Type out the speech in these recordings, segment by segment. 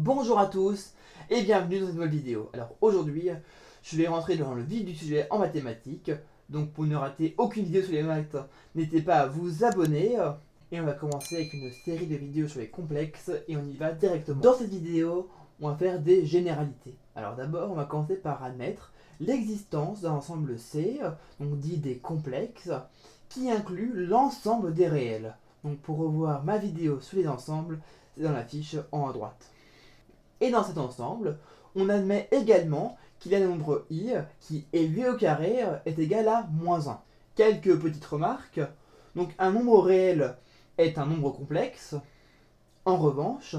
Bonjour à tous et bienvenue dans cette nouvelle vidéo. Alors aujourd'hui, je vais rentrer dans le vif du sujet en mathématiques. Donc pour ne rater aucune vidéo sur les maths, n'hésitez pas à vous abonner. Et on va commencer avec une série de vidéos sur les complexes et on y va directement. Dans cette vidéo, on va faire des généralités. Alors d'abord, on va commencer par admettre l'existence d'un ensemble C, donc dit des complexes, qui inclut l'ensemble des réels. Donc pour revoir ma vidéo sur les ensembles, c'est dans la fiche en haut à droite. Et dans cet ensemble, on admet également qu'il y a un nombre i qui, élevé au carré, est égal à moins 1. Quelques petites remarques. Donc un nombre réel est un nombre complexe. En revanche,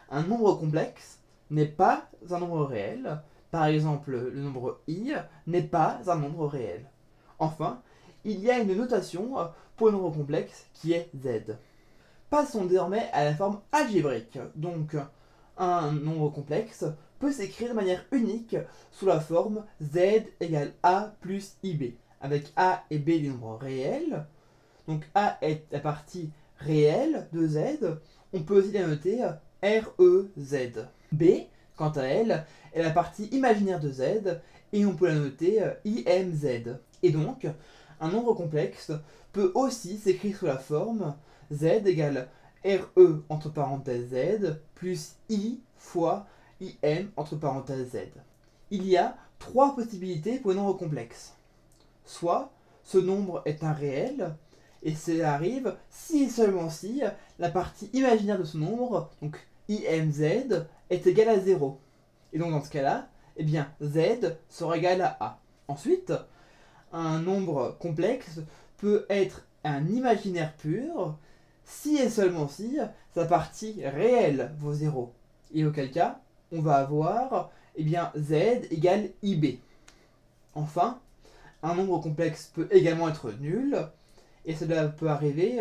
un nombre complexe n'est pas un nombre réel. Par exemple, le nombre i n'est pas un nombre réel. Enfin, il y a une notation pour le nombre complexe qui est z. Passons désormais à la forme algébrique. Donc, un nombre complexe peut s'écrire de manière unique sous la forme z égale a plus ib, avec a et b des nombres réels. Donc a est la partie réelle de z. On peut aussi la noter REZ. B, quant à elle, est la partie imaginaire de z et on peut la noter IMZ. Et donc, un nombre complexe peut aussi s'écrire sous la forme z égale RE entre parenthèses Z plus I fois IM entre parenthèses Z. Il y a trois possibilités pour un nombre complexe. Soit ce nombre est un réel, et cela arrive si et seulement si la partie imaginaire de ce nombre, donc IMZ, est égale à 0. Et donc dans ce cas-là, eh bien Z sera égal à A. Ensuite, un nombre complexe peut être un imaginaire pur, si et seulement si sa partie réelle vaut 0. Et auquel cas, on va avoir eh bien, z égale ib. Enfin, un nombre complexe peut également être nul, et cela peut arriver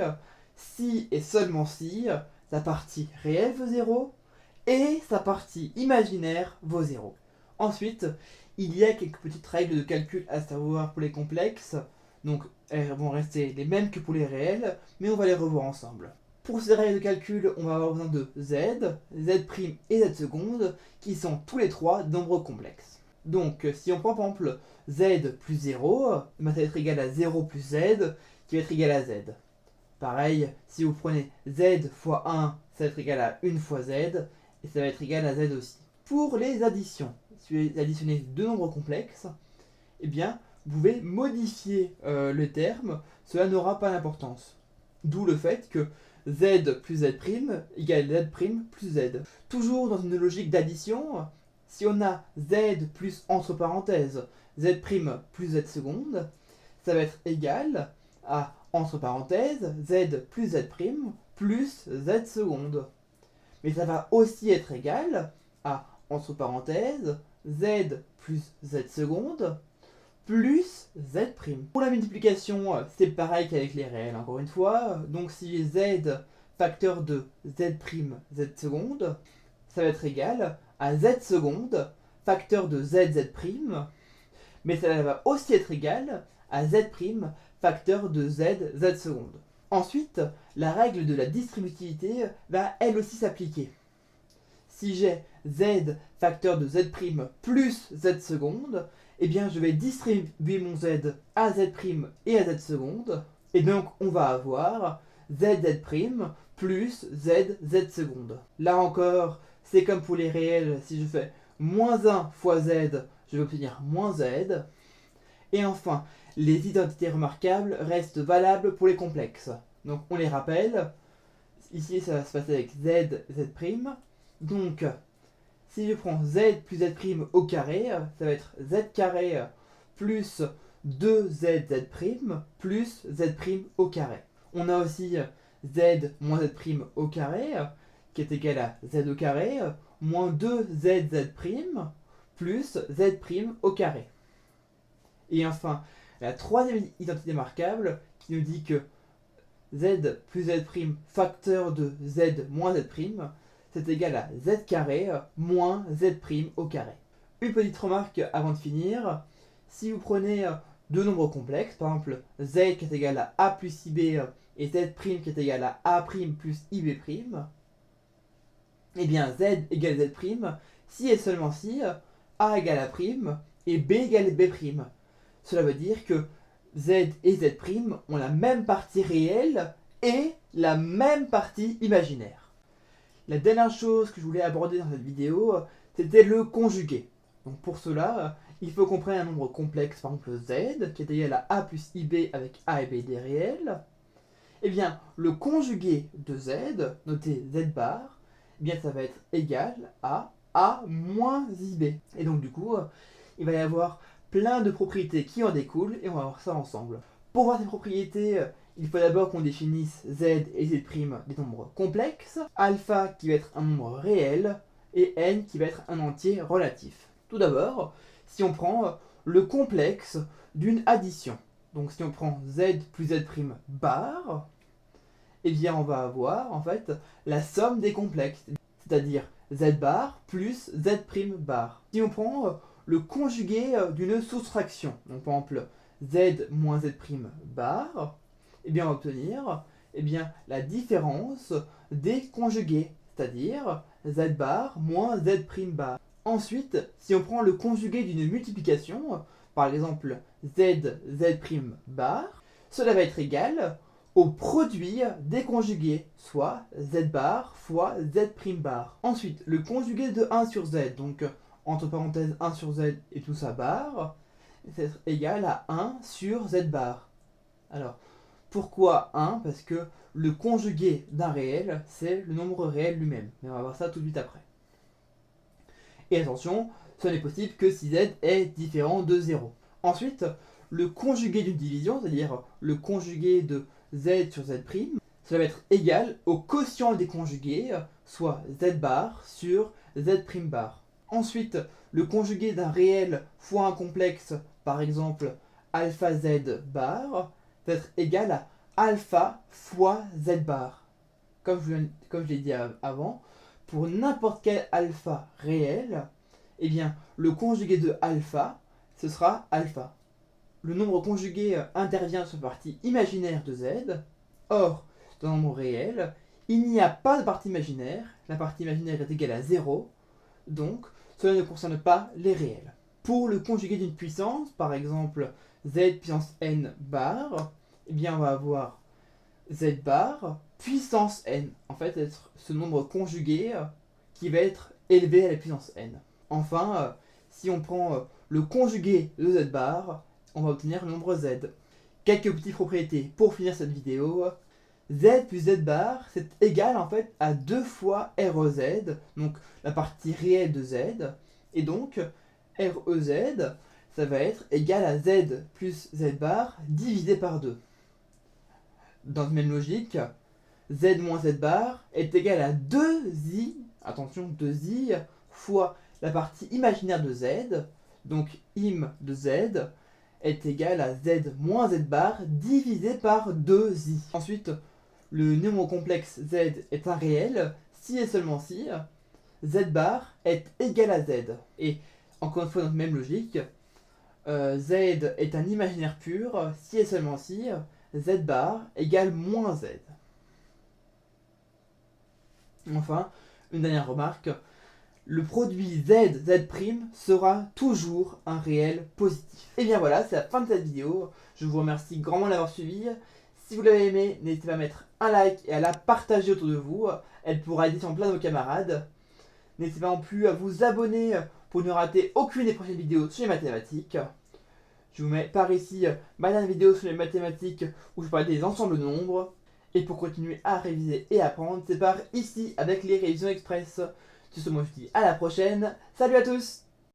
si et seulement si sa partie réelle vaut 0 et sa partie imaginaire vaut 0. Ensuite, il y a quelques petites règles de calcul à savoir pour les complexes. Donc elles vont rester les mêmes que pour les réels, mais on va les revoir ensemble. Pour ces règles de calcul, on va avoir besoin de z, z' et z seconde, qui sont tous les trois nombres complexes. Donc si on prend par exemple z plus 0, ça va être égal à 0 plus z, qui va être égal à z. Pareil, si vous prenez z fois 1, ça va être égal à 1 fois z, et ça va être égal à z aussi. Pour les additions, si vous additionnez deux nombres complexes, eh bien, vous pouvez modifier le terme, cela n'aura pas d'importance. D'où le fait que z plus z' égale z' plus z. Toujours dans une logique d'addition, si on a z plus entre parenthèses z' plus z seconde, ça va être égal à entre parenthèses z plus z' plus z seconde. Mais ça va aussi être égal à entre parenthèses z plus z seconde plus z'. Pour la multiplication, c'est pareil qu'avec les réels, encore une fois. Donc si z facteur de z', z seconde, ça va être égal à z seconde facteur de z, z', mais ça va aussi être égal à z' facteur de z, z seconde. Ensuite, la règle de la distributivité va elle aussi s'appliquer. Si j'ai z facteur de z' plus z seconde, eh bien je vais distribuer mon z à z' et à z seconde, et donc on va avoir z, z' plus z, z seconde. Là encore, c'est comme pour les réels, si je fais moins 1 fois z, je vais obtenir moins z. Et enfin, les identités remarquables restent valables pour les complexes. Donc on les rappelle, ici ça va se passer avec z, z'. Donc, si je prends z plus z' au carré, ça va être z carré plus 2z, z' plus z' au carré. On a aussi z moins z' au carré, qui est égal à z au carré, moins 2z, z' plus z' au carré. Et enfin, la troisième identité marquable qui nous dit que z plus z' facteur de z moins z', c'est égal à z carré moins z' au carré. Une petite remarque avant de finir, si vous prenez deux nombres complexes, par exemple z qui est égal à a plus ib et z' qui est égal à a' plus ib', Eh bien z égale z prime si et seulement si a égale a prime et b égale b prime. Cela veut dire que z et z prime ont la même partie réelle et la même partie imaginaire. La dernière chose que je voulais aborder dans cette vidéo, c'était le conjugué. Donc pour cela, il faut qu'on prenne un nombre complexe, par exemple z, qui est égal à a plus ib avec a et b des réels. Eh bien, le conjugué de z, noté z bar, eh bien ça va être égal à a moins ib. Et donc du coup, il va y avoir plein de propriétés qui en découlent et on va voir ça ensemble. Pour voir ces propriétés, il faut d'abord qu'on définisse z et z' des nombres complexes, alpha qui va être un nombre réel et n qui va être un entier relatif. Tout d'abord, si on prend le complexe d'une addition, donc si on prend z plus z' bar, eh bien on va avoir en fait la somme des complexes, c'est-à-dire z bar plus z' bar. Si on prend le conjugué d'une soustraction, donc par exemple z moins z' bar, eh bien on va obtenir la différence des conjugués, c'est-à-dire z bar moins z' bar. Ensuite, si on prend le conjugué d'une multiplication, par exemple z bar, cela va être égal au produit des conjugués, soit z bar fois z' bar. Ensuite, le conjugué de 1 sur z, donc entre parenthèses 1 sur z et tout ça bar, c'est égal à 1 sur z bar. Alors, pourquoi 1 ? Parce que le conjugué d'un réel, c'est le nombre réel lui-même. Mais on va voir ça tout de suite après. Et attention, ce n'est possible que si z est différent de 0. Ensuite, le conjugué d'une division, c'est-à-dire le conjugué de z sur z', cela va être égal au quotient des conjugués, soit z bar sur z' bar. Ensuite, le conjugué d'un réel fois un complexe, par exemple alpha z bar, va être égal à alpha fois z bar. Comme je l'ai dit avant, pour n'importe quel alpha réel, eh bien, le conjugué de alpha, ce sera alpha. Le nombre conjugué intervient sur la partie imaginaire de z. Or, dans un nombre réel, il n'y a pas de partie imaginaire. La partie imaginaire est égale à 0. Donc, cela ne concerne pas les réels. Pour le conjugué d'une puissance, par exemple z puissance n bar, eh bien, on va avoir z bar puissance n. En fait, c'est ce nombre conjugué qui va être élevé à la puissance n. Enfin, si on prend le conjugué de z bar, on va obtenir le nombre z. Quelques petites propriétés pour finir cette vidéo. Z plus z bar, c'est égal en fait à 2 fois REZ, donc la partie réelle de z. Et donc, REZ, ça va être égal à z plus z bar divisé par 2. Dans la même logique, z moins z bar est égal à 2i, attention, 2i fois la partie imaginaire de z, donc im de z, est égal à z moins z bar divisé par 2i. Ensuite, le nombre complexe z est un réel si et seulement si z bar est égal à z. Et encore une fois, dans la même logique, z est un imaginaire pur si et seulement si z bar égale moins z. Enfin, une dernière remarque, le produit z sera toujours un réel positif. Et bien voilà, c'est la fin de cette vidéo. Je vous remercie grandement de l'avoir suivi. Si vous l'avez aimé, n'hésitez pas à mettre un like et à la partager autour de vous. Elle pourra aider sur plein de vos camarades. N'hésitez pas non plus à vous abonner pour ne rater aucune des prochaines vidéos sur les mathématiques. Je vous mets par ici ma dernière vidéo sur les mathématiques où je parle des ensembles de nombres. Et pour continuer à réviser et apprendre, c'est par ici avec les révisions express. Sur ce, moi je vous dis à la prochaine. Salut à tous!